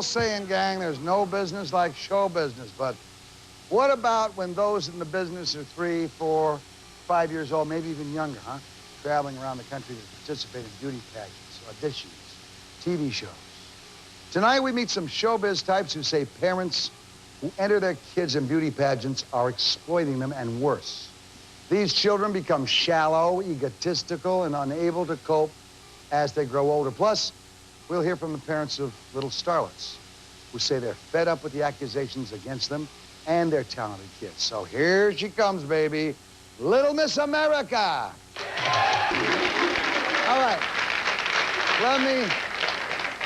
old saying, gang, there's no business like show business, but what about when those in the business are 3, 4, 5 years old, maybe even younger, huh? Traveling around the country to participate in beauty pageants, auditions, TV shows. Tonight, we meet some showbiz types who say parents who enter their kids in beauty pageants are exploiting them, and worse. These children become shallow, egotistical, and unable to cope as they grow older. Plus, we'll hear from the parents of little starlets who say they're fed up with the accusations against them and their talented kids. So here she comes, baby. Little Miss America. All right.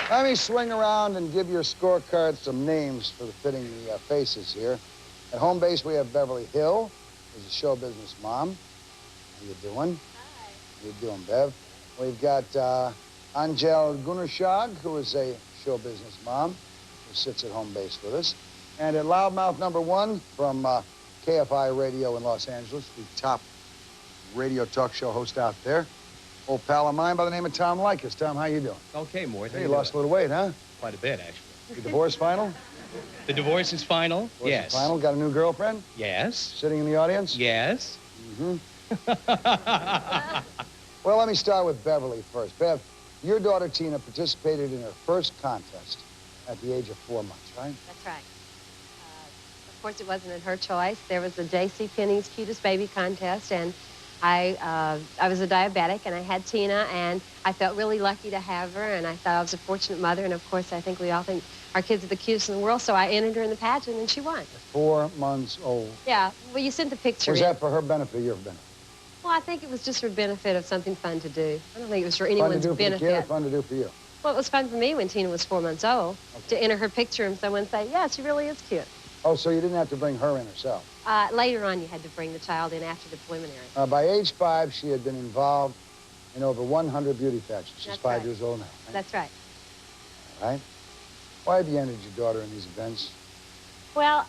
Let me swing around and give your scorecard some names for the fitting the faces here. At home base, we have Beverly Hill, who's a show business mom. How you doing? Hi. How you doing, Bev? We've got Angel Gunnershag, who is a show business mom, who sits at home base with us. And at loudmouth number 1 from KFI Radio in Los Angeles, the top radio talk show host out there, old pal of mine by the name of Tom Likas. Tom, how you doing? Okay, Mort. Hey, you lost a little weight, huh? Quite a bit, actually. Your divorce final? The divorce is final? Divorce Yes. is final? Got a new girlfriend? Yes. Sitting in the audience? Yes. Mm-hmm. Well, let me start with Beverly first. Bev, your daughter Tina participated in her first contest at the age of 4 months, right? That's right. Of course, it wasn't her choice. There was a J.C. Penney's Cutest Baby contest, and I was a diabetic, and I had Tina, and I felt really lucky to have her, and I thought I was a fortunate mother, and of course, I think we all think our kids are the cutest in the world, so I entered her in the pageant, and she won. 4 months old. Yeah, well, you sent the picture Was in. that for her benefit or your benefit? Well, I think it was just for benefit of something fun to do. I don't think it was for anyone's Fun to do benefit. for the kid or fun to do for you? Well, it was fun for me when Tina was 4 months old, to enter her picture and someone say, yeah, she really is cute. Oh, so you didn't have to bring her in herself? Later on, you had to bring the child in after the preliminary. By age 5, she had been involved in over 100 beauty pageants. She's That's 5 right. years old now, right? That's right. All right. Why have you entered your daughter in these events? Well,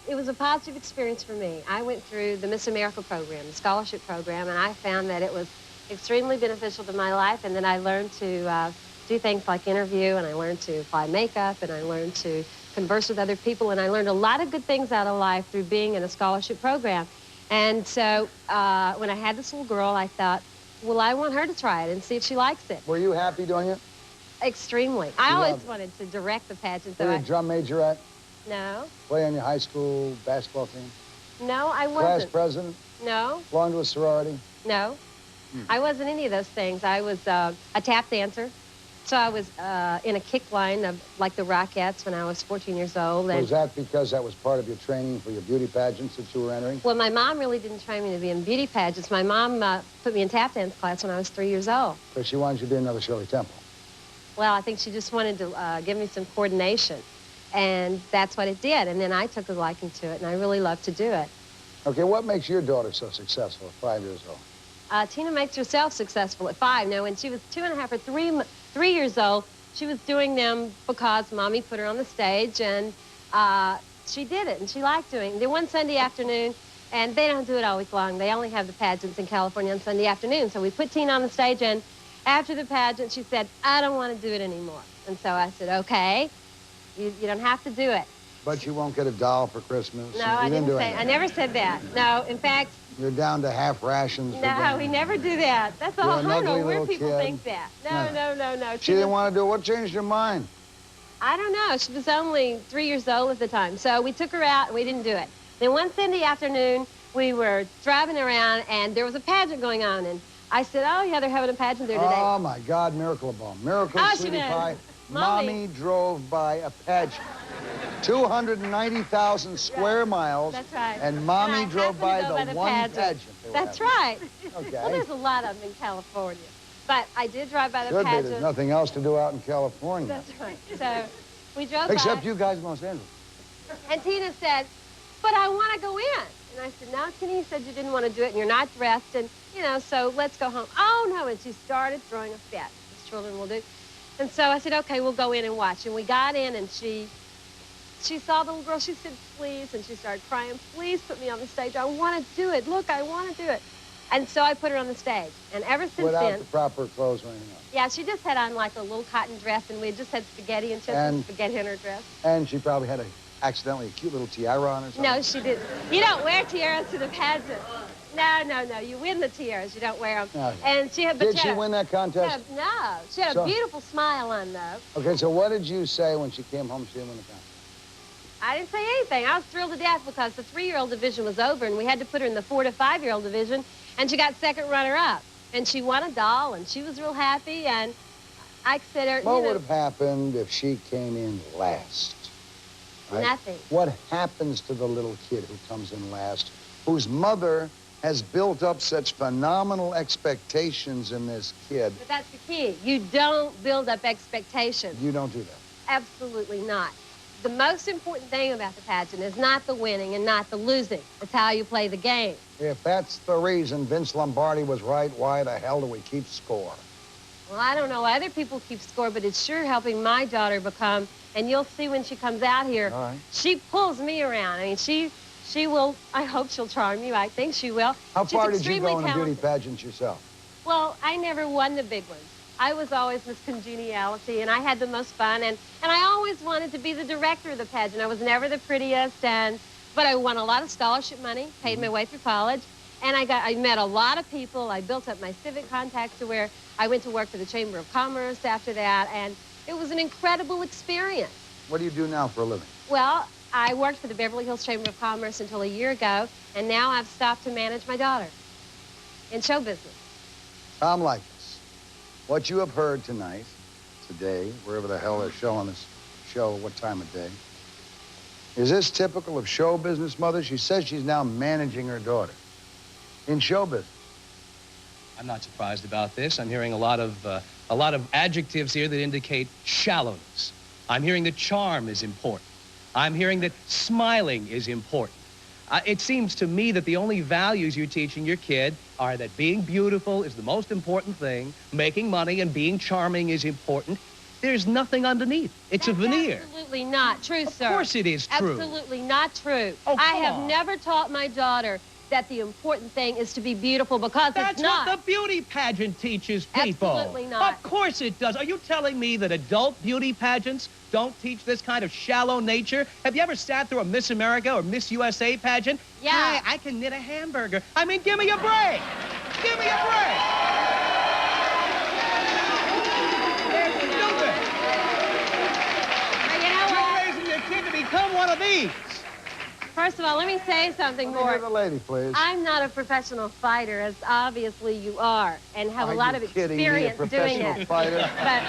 it was a positive experience for me. I went through the Miss America program, the scholarship program, and I found that it was extremely beneficial to my life, and then I learned to do things like interview, and I learned to apply makeup, and I learned to converse with other people, and I learned a lot of good things out of life through being in a scholarship program. And so when I had this little girl, I thought, well, I want her to try it and see if she likes it. Were you happy doing it? Extremely. I always wanted to direct the pageant. Were you a drum majorette? No. Play on your high school basketball team? No, I wasn't. Class president? No. Belonged to a sorority? No. I wasn't any of those things. I was a tap dancer. So I was in a kick line of like the Rockettes when I was 14 years old. And was that because that was part of your training for your beauty pageants that you were entering? Well, my mom really didn't train me to be in beauty pageants. My mom put me in tap dance class when I was 3 years old. So she wanted you to be another Shirley Temple? Well, I think she just wanted to give me some coordination. And that's what it did. And then I took a liking to it, and I really loved to do it. Okay, what makes your daughter so successful at 5 years old? Tina makes herself successful at 5. Now, when she was 2.5 or 3 years old, she was doing them because Mommy put her on the stage, and she did it, and she liked doing it. Then one Sunday afternoon, and they don't do it always long. They only have the pageants in California on Sunday afternoon. So we put Tina on the stage, and after the pageant, she said, I don't want to do it anymore. And so I said, okay, you don't have to do it. But you won't get a doll for Christmas? No, I didn't say, I never said that. No, in fact... You're down to half rations. No, we never do that. That's all. I don't know where people think that. No. She didn't want to do it. What changed her mind? I don't know. She was only 3 years old at the time. So we took her out, and we didn't do it. Then one Sunday afternoon, we were driving around, and there was a pageant going on. And I said, oh, yeah, they're having a pageant there today. Oh, my God, Miracle of Bone. Miracle, Sweetie Pie. Mommy drove by a pageant. 290,000 square miles. That's right. And Mommy drove by the one pageant. That's right. Okay. Well, there's a lot of them in California. But I did drive by the Should pageant. be. There's nothing else to do out in California. That's right. So we drove by. Except you guys in Los Angeles. And Tina said, but I want to go in. And I said, no, Tina, you said you didn't want to do it, and you're not dressed, and, you know, so let's go home. Oh, no, and she started throwing a fit, as children will do. And so I said, okay, we'll go in and watch. And we got in, and she saw the little girl. She said, please, and she started crying, please put me on the stage. I want to do it. Look, I want to do it. And so I put her on the stage. And ever since Without then... the proper clothes or anything else. Yeah, she just had on like a little cotton dress, and we had just had spaghetti and chips and spaghetti in her dress. And she probably had accidentally a cute little tiara on or something. No, she didn't. You don't wear tiaras to the pageant. No, no, no. You win the tiaras. You don't wear them. No. And she had... Did she win that contest? No. She had a beautiful smile on, though. Okay, so what did you say when she came home she didn't win the contest? I didn't say anything. I was thrilled to death because the 3-year-old division was over, and we had to put her in the 4 to 5-year-old division, and she got second runner-up. And she won a doll, and she was real happy, and I said... What would have happened if she came in last? Right? Nothing. What happens to the little kid who comes in last, whose mother has built up such phenomenal expectations in this kid? But that's the key. You don't build up expectations. You don't do that. Absolutely not. The most important thing about the pageant is not the winning and not the losing. It's how you play the game. If that's the reason Vince Lombardi was right, why the hell do we keep score? Well, I don't know why other people keep score, but it's sure helping my daughter become, and you'll see when she comes out here, all right, she pulls me around. I mean, she will, I hope she'll charm you. I think she will. How She's far did you go in the talented. beauty pageants yourself? Well, I never won the big ones. I was always Miss Congeniality, and I had the most fun, and I always wanted to be the director of the pageant. I was never the prettiest, but I won a lot of scholarship money, paid my way through college, and I met a lot of people. I built up my civic contacts to where I went to work for the Chamber of Commerce after that, and it was an incredible experience. What do you do now for a living? Well, I worked for the Beverly Hills Chamber of Commerce until a year ago, and now I've stopped to manage my daughter in show business. Tom Likas, what you have heard tonight, today, wherever the hell they're showing this show, what time of day, is this typical of show business, Mother? She says she's now managing her daughter in show business. I'm not surprised about this. I'm hearing a lot of adjectives here that indicate shallowness. I'm hearing that charm is important. I'm hearing that smiling is important. It seems to me that the only values you're teaching your kid are that being beautiful is the most important thing, making money and being charming is important. There's nothing underneath. It's That's a veneer. Absolutely not true, sir. Of course it is true. Absolutely not true. Oh, I come have on. never taught my daughter that the important thing is to be beautiful because it's not. That's what the beauty pageant teaches people. Absolutely not. Of course it does. Are you telling me that adult beauty pageants don't teach this kind of shallow nature? Have you ever sat through a Miss America or Miss USA pageant? Yeah. Hey, I can knit a hamburger. I mean, give me a break. Give me a break. They're stupid. Now, you know what? You're raising your kid to become one of these. First of all, let me say something Let me more. hear the lady, please. I'm not a professional fighter, as obviously you are, and have a lot of kidding me, a experience doing professional it. fighter? But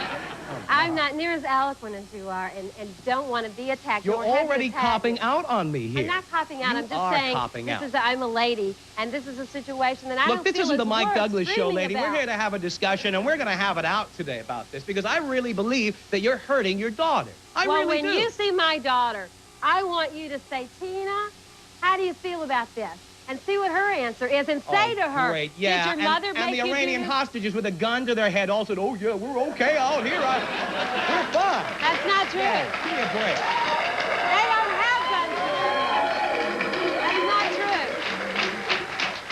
I'm not near as eloquent as you are, and don't want to be attacked. You're Don't have to already attack copping me. out on me here. I'm not copping out. You I'm just are saying copping this out. is I'm a lady, and this is a situation that I Look, don't this feel isn't is the Mike worth Douglas show, screaming lady. We're about. here to have a discussion, and we're going to have it out today about this because I really believe that you're hurting your daughter. I well, really when do. you see my daughter, I want you to say, Tina, how do you feel about this? And see what her answer is, and say to her, great. Yeah. did your mother make and the you do Iranian this? hostages with a gun to their head all said, oh, yeah, we're okay out here. We're fine. That's not true. Yeah, give me a break. They don't have guns. That's not true.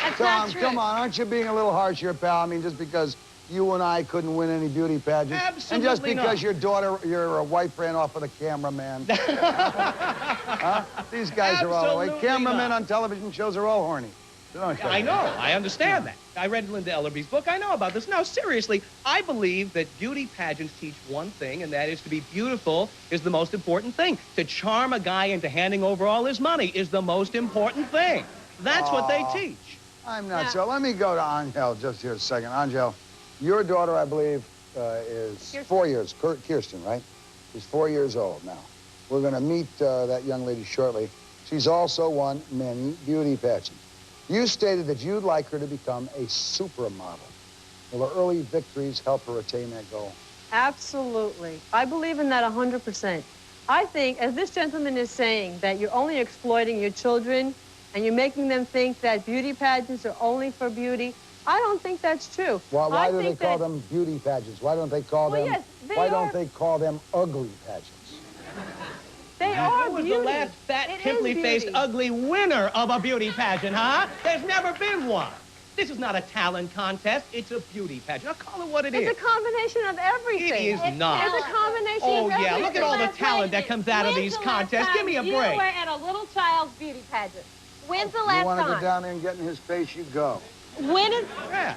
That's not Tom, true. come on, aren't you being a little harsh here, pal? I mean, just because you and I couldn't win any beauty pageants. Absolutely And just because not. your daughter, your wife ran off with a cameraman. Huh? These guys are all the way. Absolutely Cameramen not. on television shows are all horny. They don't show I you. know. I understand that. I read Linda Ellerby's book. I know about this. No, seriously, I believe that beauty pageants teach one thing, and that is to be beautiful is the most important thing. To charm a guy into handing over all his money is the most important thing. That's what they teach. I'm not Yeah. so. Let me go to Angel just here a second. Angel, your daughter, I believe, is Kirsten. 4 years. Kirsten, right? She's 4 years old now. We're going to meet that young lady shortly. She's also won many beauty pageants. You stated that you'd like her to become a supermodel. Will her early victories help her attain that goal? Absolutely. I believe in that 100%. I think, as this gentleman is saying, that you're only exploiting your children and you're making them think that beauty pageants are only for beauty. I don't think that's true. Why I do they think call that- them beauty pageants? Why don't they call Well, them? yes, they why are- don't they call them ugly pageants? They are Who was beauty. the last fat, It is pimply-faced, beauty. ugly winner of a beauty pageant, huh? There's never been one. This is not a talent contest. It's a beauty pageant. Now, call it what it is. It's a combination of everything. It is not. It's a combination Oh, of everything. yeah, look at all the talent that comes out of these contests. Give me a You break. were at a little child's beauty pageant. When's the last You want to time? go down there and get in his face, you go. When is... Yeah.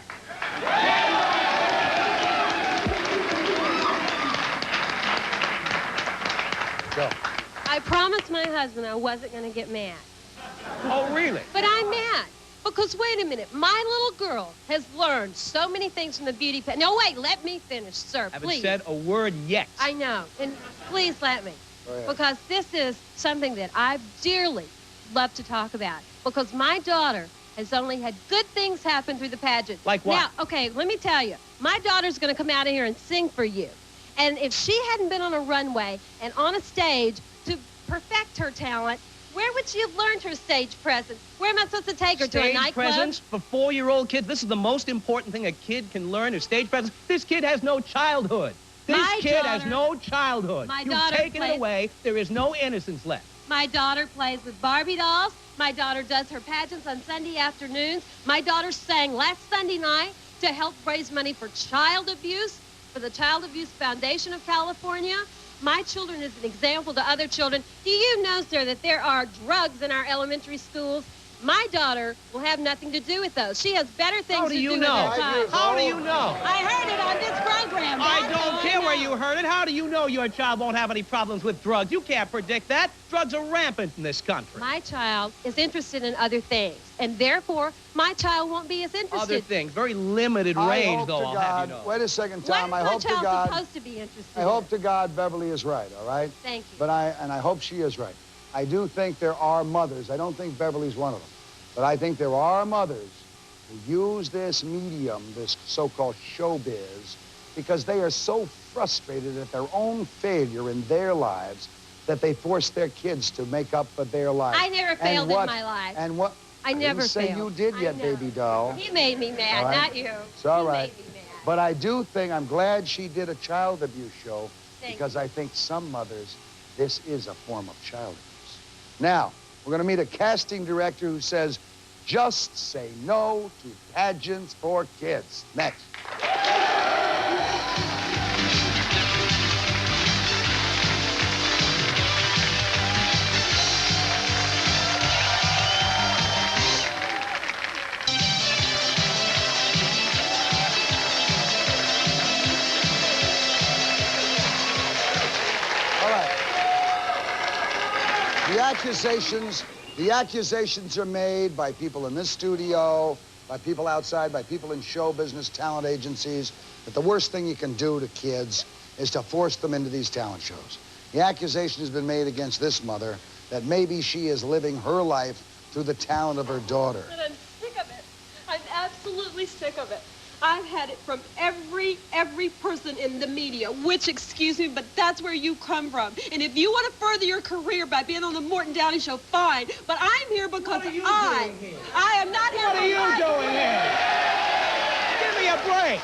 Go. I promised my husband I wasn't going to get mad. Oh, really? But I'm mad. Because, wait a minute, my little girl has learned so many things from the beauty pageant. No, wait, let me finish, sir, Haven't please. said a word yet. I know, and please let me. Go ahead. Because this is something that I dearly love to talk about. Because my daughter has only had good things happen through the pageant. Like what? Now, okay, let me tell you. My daughter's going to come out of here and sing for you. And if she hadn't been on a runway and on a stage to perfect her talent, where would she have learned her stage presence? Where am I supposed to take her? To a Stage nightclub? presence for 4-year-old kids. This is the most important thing a kid can learn is stage presence. This kid has no childhood. This My kid has daughter- no childhood. my You've daughter taken it plays- away. There is no innocence left. My daughter plays with Barbie dolls. My daughter does her pageants on Sunday afternoons. My daughter sang last Sunday night to help raise money for child abuse, for the Child Abuse Foundation of California. My children is an example to other children. Do you know, sir, that there are drugs in our elementary schools? My daughter will have nothing to do with those. She has better things How to do you do know? with her time. How do you know? I heard it on this program. I That's don't how care where know. you heard it. How do you know your child won't have any problems with drugs? You can't predict that. Drugs are rampant in this country. My child is interested in other things, and therefore, my child won't be as interested. Other things. Very limited I range, hope though, to I'll God, have you know. wait a second, What Tom. is I my hope to child God, supposed to be interested I in? hope to God Beverly is right, all right? Thank you. But I hope she is right. I do think there are mothers. I don't think Beverly's one of them. But I think there are mothers who use this medium, this so-called showbiz, because they are so frustrated at their own failure in their lives that they force their kids to make up for their life. I never failed in my life. And what? I never didn't say failed. you did I yet, know. baby doll. He made me mad, All right. not you. It's all He right. made me mad. But I do think, I'm glad she did a child abuse show Thank because I think some mothers, this is a form of child abuse. Now, we're going to meet a casting director who says, just say no to pageants for kids. Next. All right. The accusations are made by people in this studio, by people outside, by people in show business, talent agencies, that the worst thing you can do to kids is to force them into these talent shows. The accusation has been made against this mother that maybe she is living her life through the talent of her daughter. And I'm sick of it. I'm absolutely sick of it. I've had it from every person in the media, which, excuse me, but that's where you come from. And if you want to further your career by being on the Morton Downey show, fine. But I'm here because I am not here What for are you my doing here? Give me a break.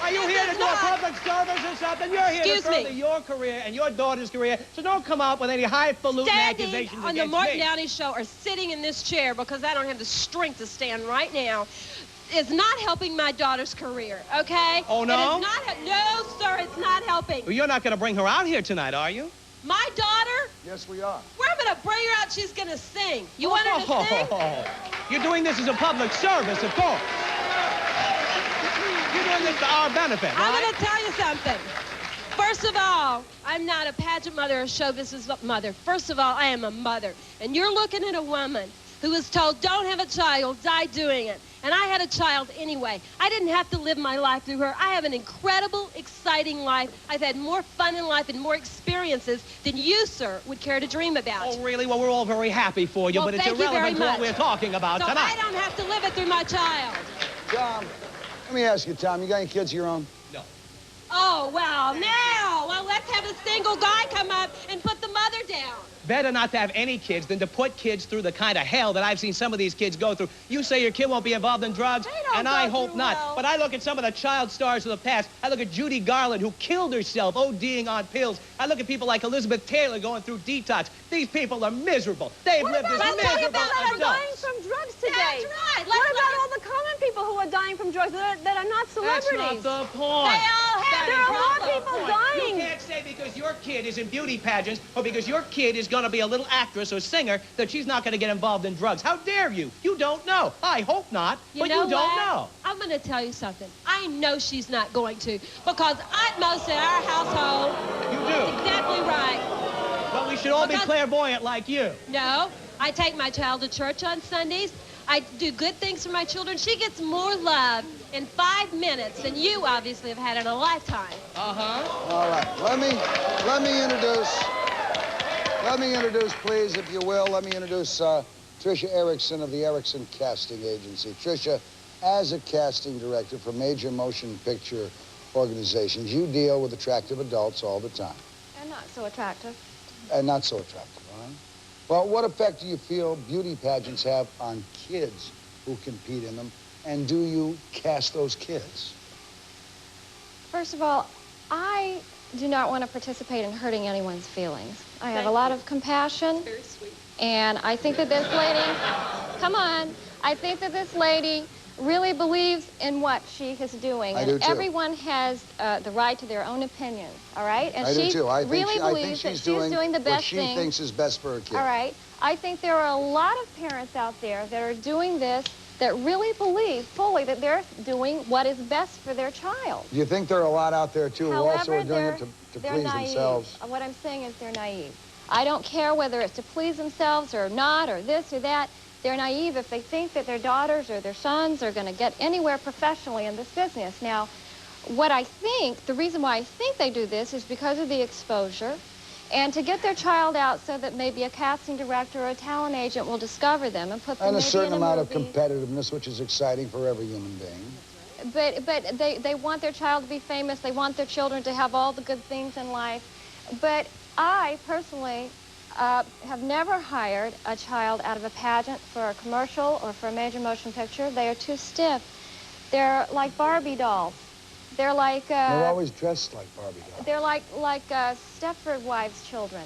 Are you This here is to do a not- public service or something? You're here Excuse to further me. your career and your daughter's career, so don't come up with any highfalutin standing accusations on the against Morton me. Downey show or sitting in this chair because I don't have the strength to stand right now is not helping my daughter's career, okay? Oh, no? It is not, no, sir, it's not helping. Well, you're not going to bring her out here tonight, are you? My daughter, Yes, we are. we're going to bring her out. She's going to sing. You want her to sing? You're doing this as a public service, of course. You're doing this for our benefit, I'm right? going to tell you something. First of all, I'm not a pageant mother or show business mother. First of all, I am a mother. And you're looking at a woman who was told, don't have a child, die doing it. And I had a child anyway. I didn't have to live my life through her. I have an incredible, exciting life. I've had more fun in life and more experiences than you, sir, would care to dream about. Oh, really? Well, we're all very happy for you, Well, but it's thank you irrelevant to very what much. we're talking about So tonight. I don't have to live it through my child. Tom, let me ask you, Tom, you got any kids of your own? No. Oh, well, now. Well, let's have a single guy come up and put the mother down. Better not to have any kids than to put kids through the kind of hell that I've seen some of these kids go through. You say your kid won't be involved in drugs, and I hope not. Hell. But I look at some of the child stars of the past. I look at Judy Garland, who killed herself ODing on pills. I look at people like Elizabeth Taylor going through detox. These people are miserable. They've lived this miserable That are dying adults. from drugs today. That's right. What about all the common people who are dying from drugs that are not celebrities? That's not the point. They all have There are more That's the people point. dying. You can't say because your kid is in beauty pageants or because your kid is going to be a little actress or singer that she's not going to get involved in drugs. How dare you? You don't know. I hope not, but you don't know. I'm going to tell you something. I know she's not going to because at most in our household, You do. exactly right. But we should all be Because- clairvoyant like you. No, I take my child to church on Sundays. I do good things for my children. She gets more love in 5 minutes than you obviously have had in a lifetime. Uh-huh. All right, let me introduce, please, if you will, let me introduce Tricia Erickson of the Erickson Casting Agency. Tricia, as a casting director for major motion picture organizations, you deal with attractive adults all the time. And not so attractive. And not so attractive, all right? Well, what effect do you feel beauty pageants have on kids who compete in them? And do you cast those kids? First of all, I do not want to participate in hurting anyone's feelings. I have a lot of compassion. Very sweet. And I think that this lady, come on, I think that this lady really believes in what she is doing. I and do too. everyone has the right to their own opinion, all right? And I do she too. I think really I think believes that she's she's doing the what best she thing. thinks is best for her kid. All right. I think there are a lot of parents out there that are doing this that really believe fully that they're doing what is best for their child. Do you think there are a lot out there, too, who also are doing they're, it to they're please naive. themselves? What I'm saying is they're naive. I don't care whether it's to please themselves or not or this or that. They're naive if they think that their daughters or their sons are going to get anywhere professionally in this business. Now, what I think, the reason why I think they do this is because of the exposure and to get their child out so that maybe a casting director or a talent agent will discover them and put them And a maybe certain in a amount of movie. competitiveness, which is exciting for every human being. But they want their child to be famous. They want their children to have all the good things in life. But I personally have never hired a child out of a pageant for a commercial or for a major motion picture. They are too stiff. They're like Barbie dolls. They're like They're always dressed like Barbie dolls. they're like Stepford wives' children.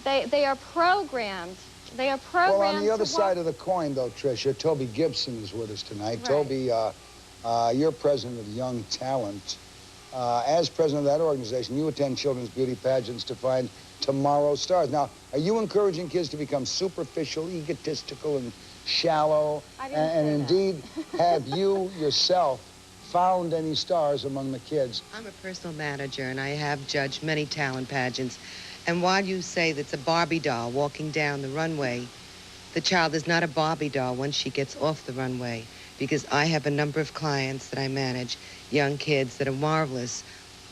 They are programmed. They are programmed. Well, on the other to side of the coin, though, Tricia, Toby Gibson is with us tonight. Right. Toby, you're president of Young Talent. As president of that organization, you attend children's beauty pageants to find tomorrow's stars. Now, are you encouraging kids to become superficial, egotistical, and shallow? I didn't And say indeed, have you yourself found any stars among the kids? I'm a personal manager, and I have judged many talent pageants. And while you say that's a Barbie doll walking down the runway, the child is not a Barbie doll once she gets off the runway, because I have a number of clients that I manage, young kids that are marvelous.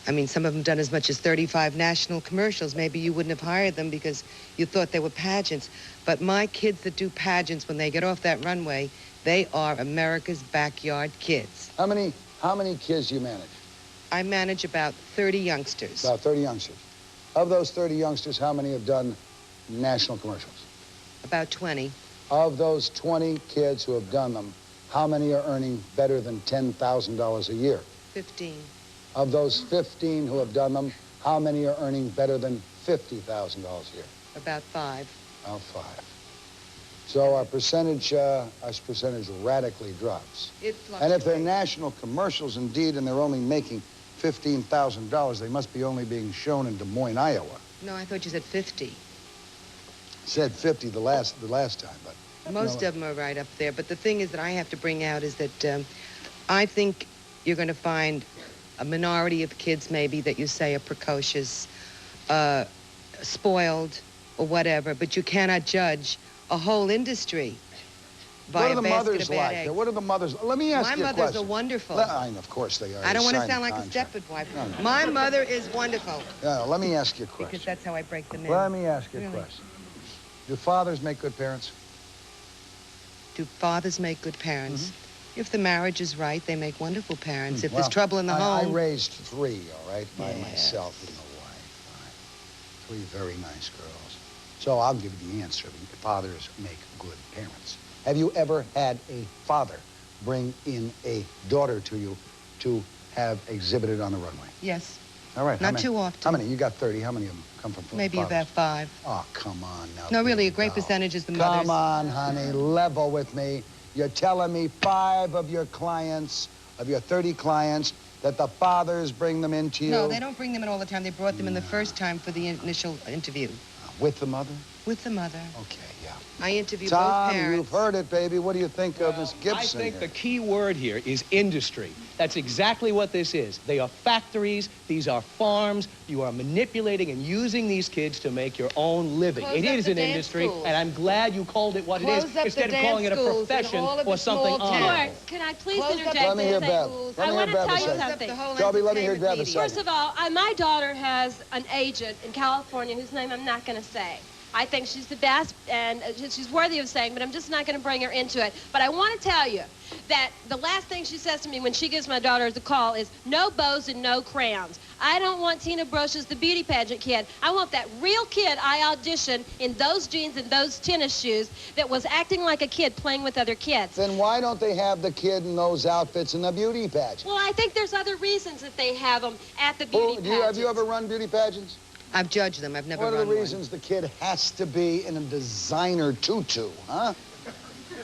I mean, some of them done as much as 35 national commercials. Maybe you wouldn't have hired them because you thought they were pageants. But my kids that do pageants, when they get off that runway, they are America's backyard kids. How many kids do you manage? I manage about 30 youngsters. About 30 youngsters. Of those 30 youngsters, how many have done national commercials? About 20. Of those 20 kids who have done them, how many are earning better than $10,000 a year? 15. Of those 15 who have done them, how many are earning better than $50,000 a year? About 5. About 5. So our percentage radically drops. It And if they're fluctuates. national commercials indeed, and they're only making $15,000, they must be only being shown in Des Moines, Iowa. No, I thought you said 50. Said 50 the last time, but Most of them are right up there. But the thing is that I have to bring out is that I think you're going to find a minority of kids maybe that you say are precocious, spoiled, or whatever, but you cannot judge a whole industry by what are a the basket mothers of bad like? eggs. What are the mothers? Let me ask My you a mothers question. are wonderful. Of course they are. I don't want to Signed sound a like a contract. Stepford wife. No. My mother is wonderful. No, let me ask you a question. Because that's how I break them in. Let me ask you a Really? question. Do fathers make good parents? Do fathers make good parents? If the marriage is right, they make wonderful parents. If there's Well, trouble in the I home... raised 3, all right, by Yes. myself with my wife. All right. 3 very nice girls. So I'll give you the answer. Fathers make good parents. Have you ever had a father bring in a daughter to you to have exhibited on the runway? Yes. All right. Not too often. How many? You got 30. How many of them come from fathers? Maybe about 5. Oh, come on now. No, really, a baby great doll. percentage is the mothers. Come on, honey. Level with me. You're telling me 5 of your clients, of your 30 clients, that the fathers bring them into you? No, they don't bring them in all the time. They brought them in the first time for the initial interview. With the mother? With the mother. Okay, yeah. I interview Tom, both parents. you've heard it, baby. What do you think of Miss Gibson I think here? the key word here is industry. That's exactly what this is. They are factories. These are farms. You are manipulating and using these kids to make your own living. Close It up is the an dance industry, schools. and I'm glad you called it what it Close is up instead the of calling it a dance schools in profession all of or the something small honorable. towns. Morton, can I please Close up interject the Let me hear and say, Bev. schools. Let I me want hear to Bev a tell you second. something. The whole Shelby, let me hear entertainment Bev a media. second. First of all, my daughter has an agent in California whose name I'm not going to say. I think she's the best, and she's worthy of saying, but I'm just not going to bring her into it. But I want to tell you that the last thing she says to me when she gives my daughter the call is, no bows and no crowns. I don't want Tina Brocious, the beauty pageant kid. I want that real kid I auditioned in those jeans and those tennis shoes that was acting like a kid playing with other kids. Then why don't they have the kid in those outfits in the beauty pageant? Well, I think there's other reasons that they have them at the beauty pageant. Have you ever run beauty pageants? I've judged them. I've never What are run the reasons the kid has to be in a designer tutu, huh?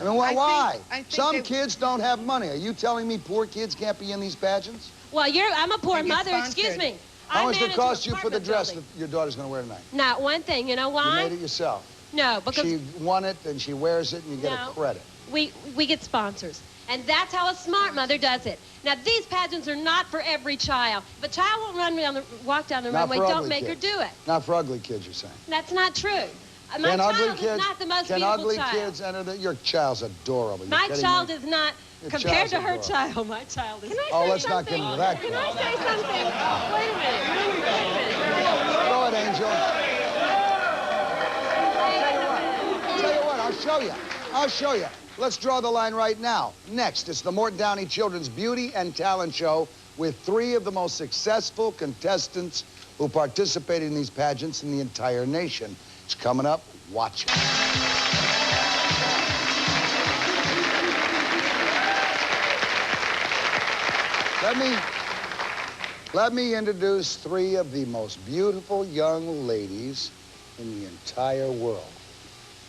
I mean, why? I think Some they- kids don't have money. Are you telling me poor kids can't be in these pageants? Well, I'm a poor And get mother, excuse sponsored. me. How I much did it manage cost an you for the apartment dress that building. your daughter's going to wear tonight? Not one thing. You know You why? made it yourself. No, because She won it, and she wears it, and you get No. a credit. we get sponsors. And that's how a smart mother does it. Now, these pageants are not for every child. If a child won't walk down the Not runway, for don't ugly make her kids. do it. Not for ugly kids, you're saying. That's not true. My Can ugly child kids? is not the most Can beautiful ugly child. kids enter the? Your child's adorable. My You're child kidding me? is not, Your compared to child's her adorable. child, my child is. Oh, let's not get into that. Can I say something? Wait a minute. Go ahead, Angel. Tell you what, I'll show you. I'll show you. Let's draw the line right now. Next, it's the Morton Downey Children's Beauty and Talent Show with 3 of the most successful contestants who participated in these pageants in the entire nation. It's coming up. Watch it. Let me introduce 3 of the most beautiful young ladies in the entire world.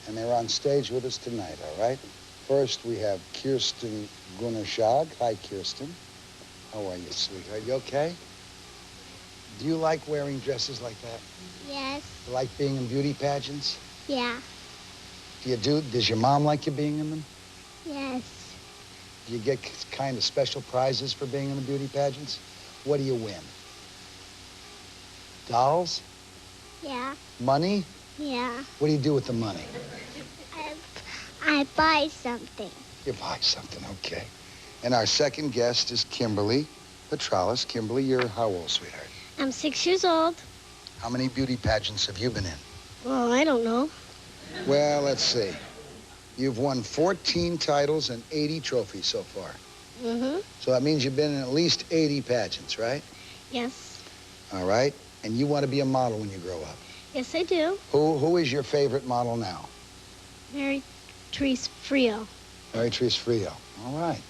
And they're on stage with us tonight, all right? First, we have Kirsten Gunnershag. Hi, Kirsten. How are you, sweetheart? You okay? Do you like wearing dresses like that? Yes. You like being in beauty pageants? Yeah. Does your mom like you being in them? Yes. Do you get kind of special prizes for being in the beauty pageants? What do you win? Dolls? Yeah. Money? Yeah. What do you do with the money? I buy something. You buy something, okay. And our second guest is Kimberly Petralis. Kimberly, you're how old, sweetheart? I'm 6 years old. How many beauty pageants have you been in? Well, I don't know. Well, let's see. You've won 14 titles and 80 trophies so far. Mm-hmm. So that means you've been in at least 80 pageants, right? Yes. All right. And you want to be a model when you grow up. Yes, I do. Who is your favorite model now? Mary Therese Frio. Mary Therese Frio. All right.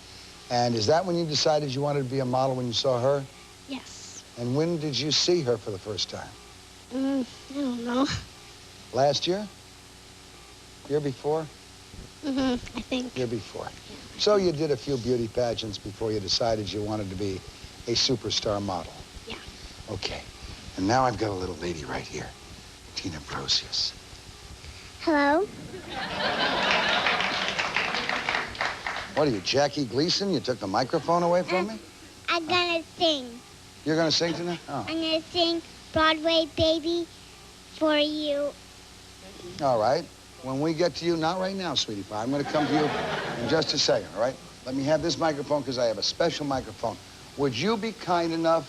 And is that when you decided you wanted to be a model when you saw her? Yes. And when did you see her for the first time? I don't know. Last year? Year before? I think. Year before. So you did a few beauty pageants before you decided you wanted to be a superstar model. Yeah. Okay. And now I've got a little lady right here, Tina Brocious. Hello? What are you, Jackie Gleason? You took the microphone away from me? I'm gonna sing. You're gonna sing tonight? Oh. I'm gonna sing Broadway Baby for you. All right. When we get to you, not right now, sweetie pie. I'm gonna come to you in just a second, all right? Let me have this microphone because I have a special microphone. Would you be kind enough,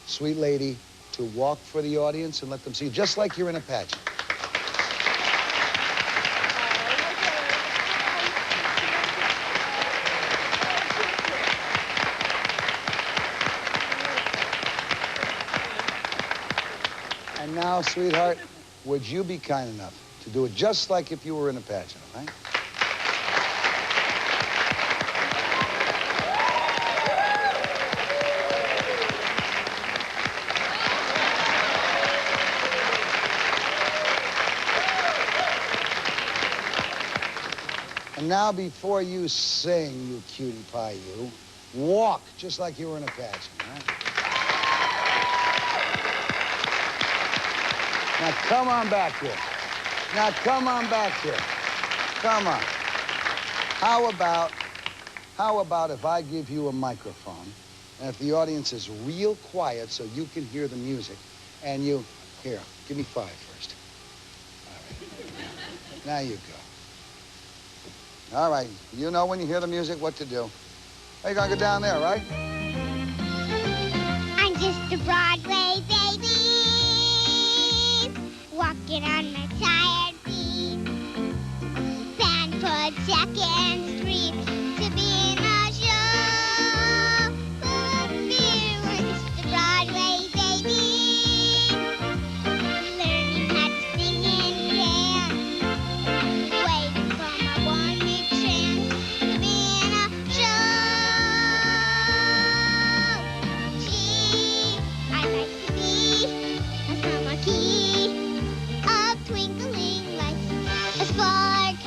sweet lady, to walk for the audience and let them see you, just like you're in a pageant? And now, sweetheart, would you be kind enough to do it just like if you were in a pageant, all right? And now, before you sing, you cutie pie, you, walk just like you were in a pageant, all right? Now, come on back here. Now, come on back here. Come on. How about if I give you a microphone, and if the audience is real quiet so you can hear the music, and you, here, give me 5 first. All right. Now you go. All right, you know when you hear the music what to do. Hey, you're gonna go down there, right? I'm just a Broadway baby, walking on my tired feet. Band put Second Street to be in a show. I'm just a Broadway baby, learning how to sing and dance, waiting for my one big chance to be in a show. Gee, I like to be a summer key of twinkling lights, a spark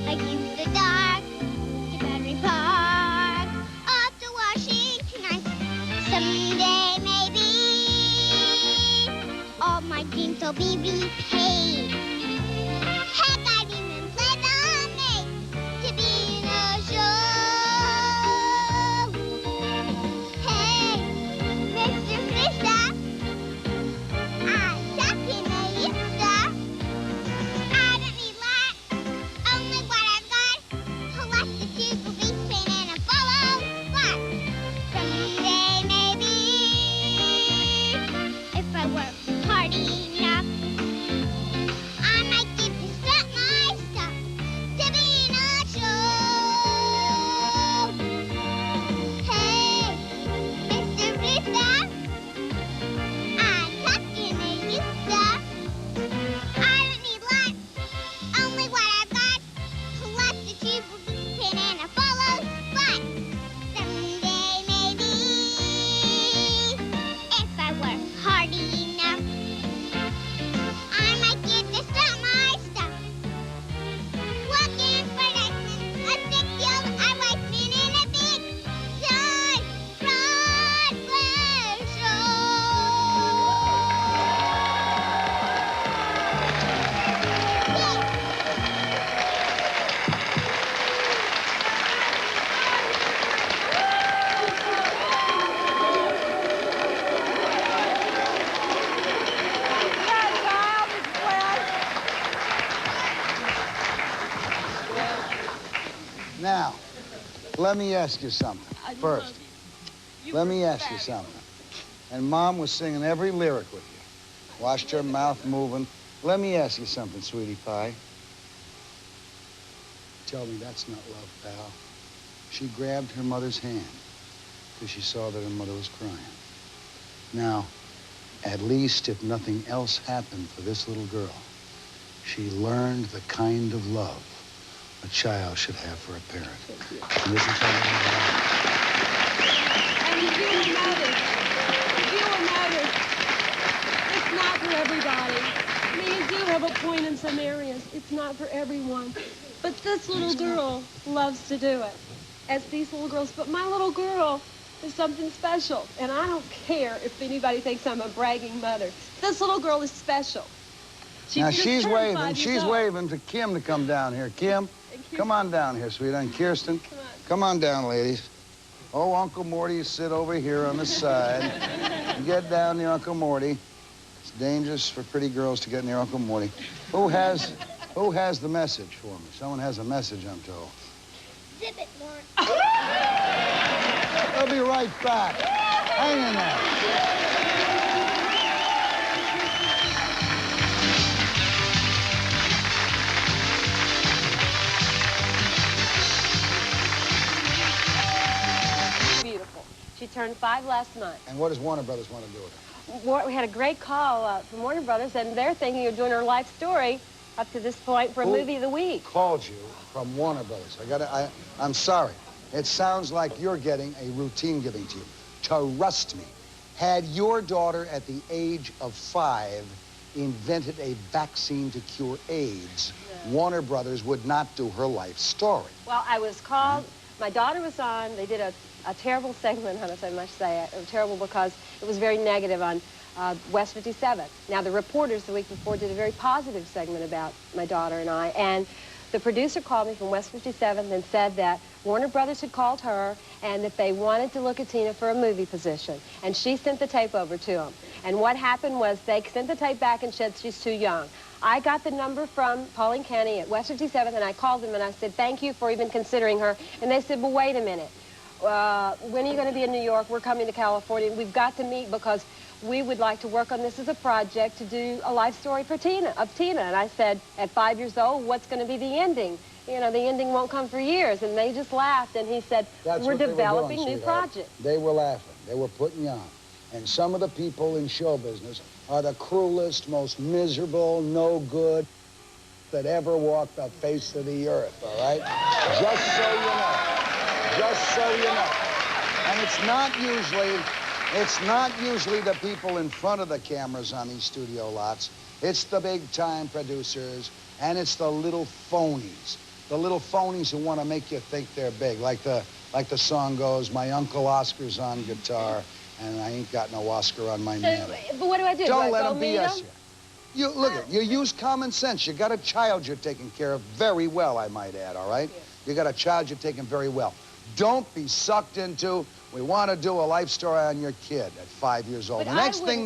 against the dark, to Battery Park, up to Washington Heights. Someday, maybe, all my dreams will be repaid. Heck, I'd even play the maid to be in a show. Hey, Mr. Mister, I'm talking to you, sir. I don't need lots, only what I've got. Collect the tube of grease paint and a follow spot. Someday, maybe, if I work hard enough, I might get to strut my stuff to be in a show. Hey, Mr. Rooster, I'm talking to you, sir. I don't need lots, only what I've got. Collect the tube of grease paint and a follow spot. Someday, maybe, if I work hard enough, I might get to start my stuff. Walking for lessons, a thick yellow Irishman in a big giant Broadway Now, let me ask you something first. Let me ask you something. And Mom was singing every lyric with you. Watched her mouth moving. Let me ask you something, sweetie pie. Tell me that's not love, pal. She grabbed her mother's hand because she saw that her mother was crying. Now, at least if nothing else happened for this little girl, she learned the kind of love a child should have for a parent. And this is how And you do notice, it's not for everybody. I mean, you do have a point in some areas. It's not for everyone. But this little girl loves to do it, as these little girls. But my little girl is something special. And I don't care if anybody thinks I'm a bragging mother. This little girl is special. Now just she's turned waving. 5 years She's old. waving for Kim to come down here. Kim, come on down here, sweetheart. And Kirsten, come on down, ladies. Oh, Uncle Morty, you sit over here on the side. You get down near Uncle Morty. It's dangerous for pretty girls to get near Uncle Morty. Who has the message for me? Someone has a message, I'm told. Zip it, Morton. I'll be right back. Hang in there. Beautiful. She turned 5 last month. And what does Warner Brothers want to do with her? We had a great call from Warner Brothers, and they're thinking of doing her life story up to this point for a movie of the week. Called you from Warner Brothers. I'm sorry. It sounds like you're getting a routine giving to you. Trust me, had your daughter at the age of 5 invented a vaccine to cure AIDS, Warner Brothers would not do her life story. Well, I was called, my daughter was on, they did a terrible segment on us, I must say. It was terrible because it was very negative on West 57. Now, the reporters the week before did a very positive segment about my daughter and I, and the producer called me from West 57 and said that Warner Brothers had called her and that they wanted to look at Tina for a movie position. And she sent the tape over to them. And what happened was they sent the tape back and said she's too young. I got the number from Pauline Kenny at West 57, and I called them and I said, thank you for even considering her. And they said, well, wait a minute. When are you going to be in New York? We're coming to California. We've got to meet because we would like to work on this as a project to do a life story for Tina. And I said, at 5 years old, what's going to be the ending? You know, the ending won't come for years. And they just laughed, and he said, we're developing new projects. They were laughing. They were putting you on. And some of the people in show business are the cruelest, most miserable, no good that ever walked the face of the earth, all right? Just so you know. Just so you know. And it's not usually the people in front of the cameras on these studio lots. It's the big-time producers, and it's the little phonies. The little phonies who want to make you think they're big. Like the song goes, my Uncle Oscar's on guitar, and I ain't got no Oscar on my mantle. But what do I do? Don't let them BS you. Look, you use common sense. You got a child you're taking care of very well, I might add, all right? You got a child you're taking very well. Don't be sucked into, we want to do a life story on your kid at 5 years old. But The next thing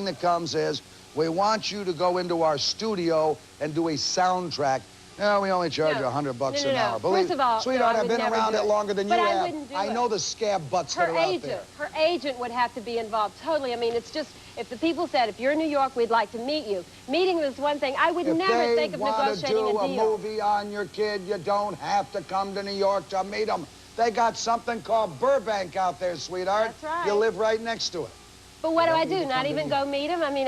that comes is, we want you to go into our studio and do a soundtrack. No, we only charge you $100 an hour. First of all, sweetheart, I've been around it longer than you have. I wouldn't do it. I know the scab butts that are out there. Her agent would have to be involved totally. I mean, it's just, if the people said, if you're in New York, we'd like to meet you. Meeting is one thing. I would never think of negotiating a deal. If they want to do a movie on your kid, you don't have to come to New York to meet them. They got something called Burbank out there, sweetheart. That's right. You live right next to it. But what do I do? Not even go meet him? I mean,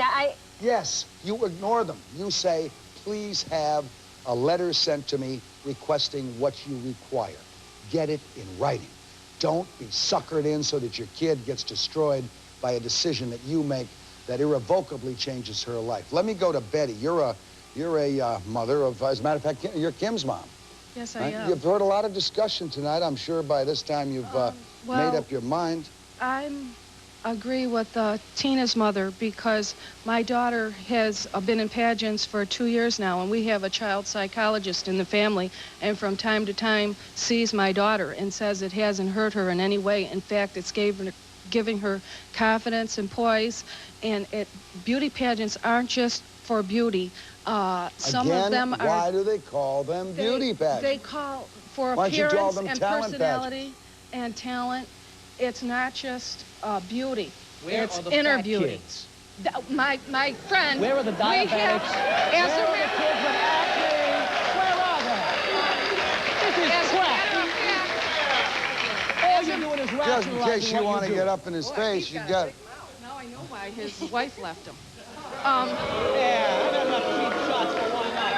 Yes, you ignore them. You say, please have a letter sent to me requesting what you require. Get it in writing. Don't be suckered in so that your kid gets destroyed by a decision that you make that irrevocably changes her life. Let me go to Betty. You're a mother of, as a matter of fact, you're Kim's mom. Yes, I am. You've heard a lot of discussion tonight. I'm sure by this time you've made up your mind. I agree with Tina's mother because my daughter has been in pageants for 2 years now, and we have a child psychologist in the family, and from time to time sees my daughter and says it hasn't hurt her in any way. In fact, it's giving her confidence and poise, and beauty pageants aren't just for beauty. Some of them are... Why do they call them beauty pageants? They call for Why don't you call appearance them and talent personality and talent. It's not just beauty. Where it's are the inner fat beauty. kids? My friend. Where are the diabetics? Where are the kids with acne? Where are they? This is crap. All you're doing is Just in case you want to get up in his face, you got it. Now I know why his wife left him. Yeah, I got enough cheap shots for one night.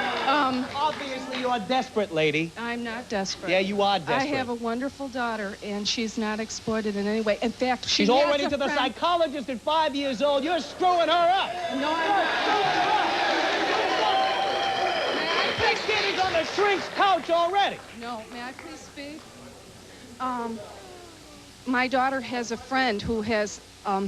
Obviously, you're desperate, lady. I'm not desperate. Yeah, you are desperate. I have a wonderful daughter, and she's not exploited in any way. In fact, She's already to the psychologist at 5 years old. You're screwing her up. No, I'm not. This kid is on the shrink's couch already. No, may I please speak? My daughter has a friend who has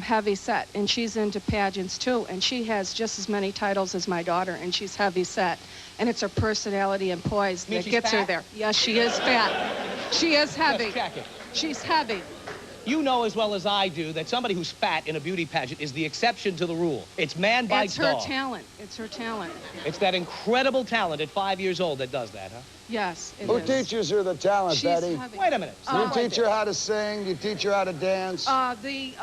heavy set, and she's into pageants too, and she has just as many titles as my daughter, and she's heavy set, and it's her personality and poise that gets her there. Yes, she is fat. She is heavy. Just check it. She's heavy. You know as well as I do that somebody who's fat in a beauty pageant is the exception to the rule. It's man bites dog. It's her talent. It's her talent. It's that incredible talent at 5 years old that does that, huh? Yes, it Who is. teaches her the talent, She's Betty? heavy. Wait a minute. Do you teach her how to sing? Do you teach her how to dance? The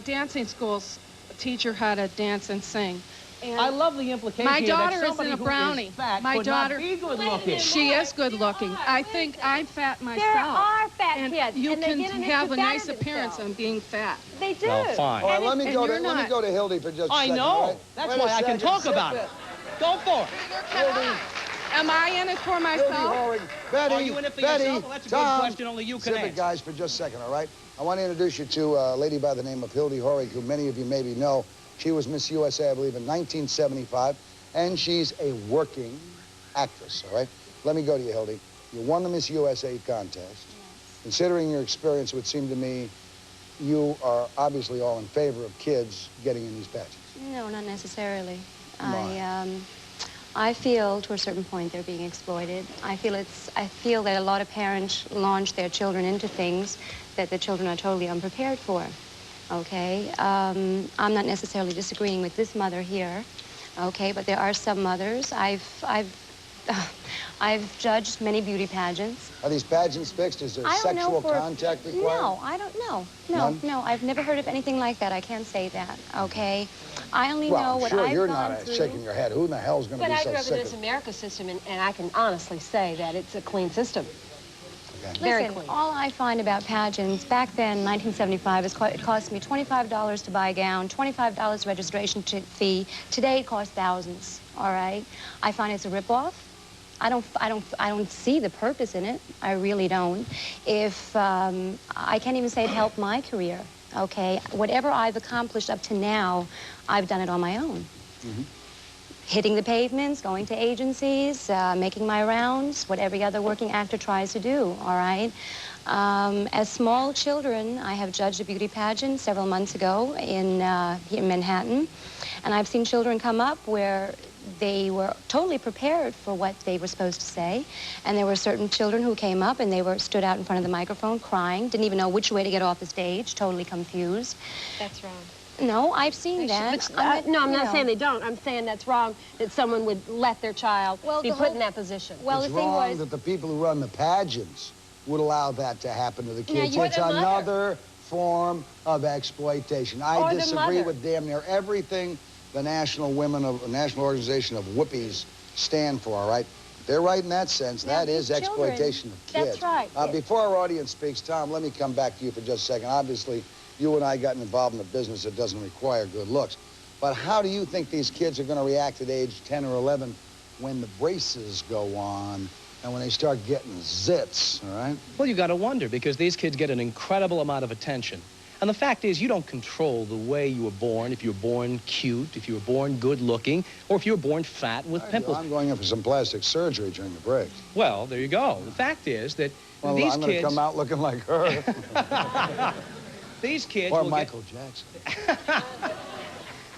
dancing schools teach her how to dance and sing. And I love the implication my daughter that somebody isn't a brownie. Who is fat My could daughter, not be good looking. she is good looking. I think I'm fat myself. there are fat and kids. you and they can get have a nice themselves. appearance on being fat. They do. Well, fine. All right, let me and go you're to Hildy for just a I second. know. All right? That's Wait why a I can second. talk Sit about there. it. Go for it. Am I in it for myself? Betty, Are you in it for Betty, yourself? Well, that's a good Tom, question only you can zip it, answer. guys, for just a second, all right? I want to introduce you to a lady by the name of Hildy Horig, who many of you maybe know. She was Miss USA, I believe, in 1975, and she's a working actress, all right? Let me go to you, Hildy. You won the Miss USA contest. Yes. Considering your experience, it would seem to me you are obviously all in favor of kids getting in these pageants. No, not necessarily. Why? I feel to a certain point they're being exploited. I feel that a lot of parents launch their children into things that the children are totally unprepared for. Okay, I'm not necessarily disagreeing with this mother here. Okay, but there are some mothers. I've judged many beauty pageants. Are these pageants fixed? Is there sexual contact required? No, I don't know. None? No, I've never heard of anything like that. I can't say that, okay? I only know what sure I've you're gone not through. shaking your head. Who in the hell's going to But be I so grew up in sick this of America system, and I can honestly say that it's a clean system. Okay. Very Listen, clean. all I find about pageants, back then, 1975, it cost me $25 to buy a gown, $25 registration fee. Today, it costs thousands, all right? I find it's a ripoff. I don't see the purpose in it. I really don't. I can't even say it helped my career, okay? Whatever I've accomplished up to now, I've done it on my own. Mm-hmm. Hitting the pavements, going to agencies, making my rounds, what every other working actor tries to do, all right? As small children, I have judged a beauty pageant several months ago in Manhattan, and I've seen children come up where they were totally prepared for what they were supposed to say, and there were certain children who came up and they stood out in front of the microphone crying, didn't even know which way to get off the stage, totally confused. That's wrong. No, I've seen that. No, I'm not saying they don't. I'm saying that's wrong, that someone would let their child be put in that position. Well, it's the thing wrong was that the people who run the pageants would allow that to happen to the kids. you're It's the mother. another form of exploitation. I disagree with damn near everything the National Organization of Whoopies stand for, all right? They're right in that sense. Now, that is these children- exploitation of kids. That's right. Before our audience speaks, Tom, let me come back to you for just a second. Obviously, you and I got involved in a business that doesn't require good looks. But how do you think these kids are going to react at age 10 or 11 when the braces go on and when they start getting zits, all right? Well, you got to wonder, because these kids get an incredible amount of attention. And the fact is, you don't control the way you were born, if you were born cute, if you were born good-looking, or if you were born fat with pimples. I'm going in for some plastic surgery during the break. Well, there you go. The fact is that Well, these I'm going to kids... come out looking like her. These kids or will Michael Jackson.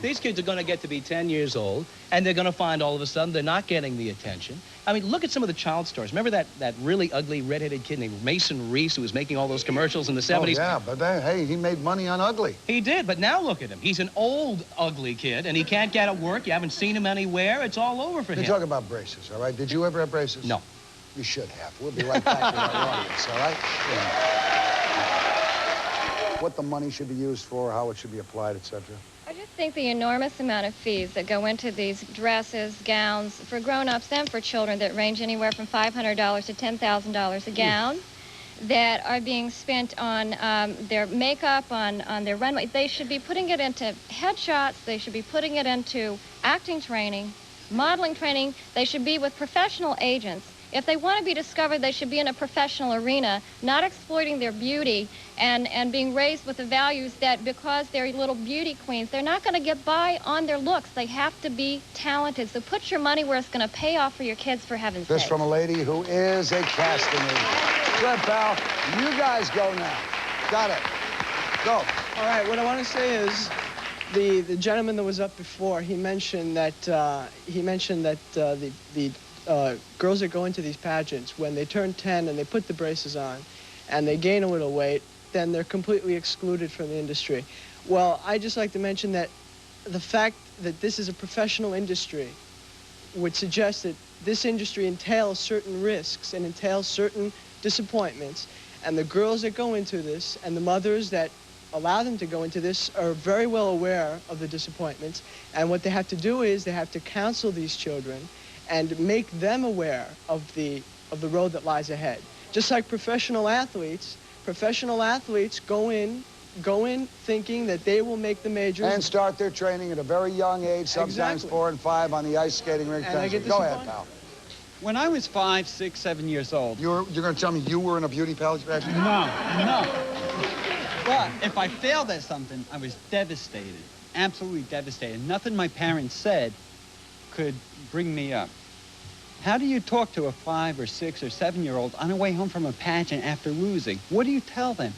These kids are going to get to be 10 years old, and they're going to find all of a sudden they're not getting the attention. I mean, look at some of the child stars. Remember that really ugly redheaded kid named Mason Reese who was making all those commercials in the 70s? Oh, yeah, but hey, he made money on ugly. He did, but now look at him. He's an old, ugly kid, and he can't get at work. You haven't seen him anywhere. It's all over for him. You're talking about braces, all right? Did you ever have braces? No. You should have. We'll be right back with our audience, all right? Yeah. What the money should be used for, how it should be applied, etc. I just think the enormous amount of fees that go into these dresses, gowns, for grown-ups and for children that range anywhere from $500 to $10,000 a gown, that are being spent on their makeup, on their runway. They should be putting it into headshots. They should be putting it into acting training, modeling training. They should be with professional agents. If they want to be discovered, they should be in a professional arena, not exploiting their beauty and being raised with the values that because they're little beauty queens, they're not going to get by on their looks. They have to be talented. So put your money where it's going to pay off for your kids, for heaven's sake. This from a lady who is a casting agent. Good, pal. You guys go now. Got it. Go. All right, what I want to say is the gentleman that was up before, he mentioned that the girls that go into these pageants, when they turn 10 and they put the braces on and they gain a little weight, then they're completely excluded from the industry. Well, I just like to mention that the fact that this is a professional industry would suggest that this industry entails certain risks and entails certain disappointments. And the girls that go into this and the mothers that allow them to go into this are very well aware of the disappointments. And what they have to do is they have to counsel these children and make them aware of the road that lies ahead. Just like professional athletes go in go in thinking that they will make the majors. And start their training at a very young age, sometimes Exactly. 4 and 5 on the ice skating rink. And I get Go ahead, disappointed. pal. When I was 5, 6, 7 years old. You're going to tell me you were in a beauty pageant? No. But if I failed at something, I was devastated, absolutely devastated. Nothing my parents said could bring me up. How do you talk to a 5 or 6 or 7-year-old on their way home from a pageant after losing? What do you tell them?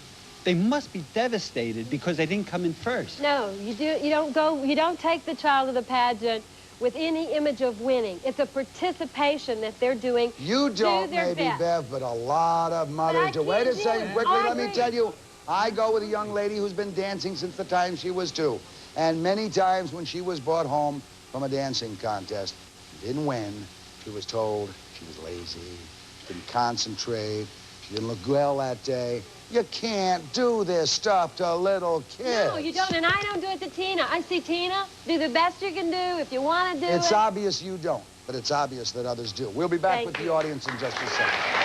They must be devastated because they didn't come in first. No, you don't take the child to the pageant with any image of winning. It's a participation that they're doing. You don't, their maybe, best. Bev, but a lot of mothers do. Wait a second, quickly, let me tell you. I go with a young lady who's been dancing since the time she was 2. And many times when she was brought home from a dancing contest, she didn't win. She was told she was lazy, she didn't concentrate, she didn't look well that day. You can't do this stuff to little kids. No, you don't, and I don't do it to Tina. I see Tina, do the best you can do if you want to do it. It's obvious you don't, but it's obvious that others do. We'll be back Thank with you. the audience in just a second.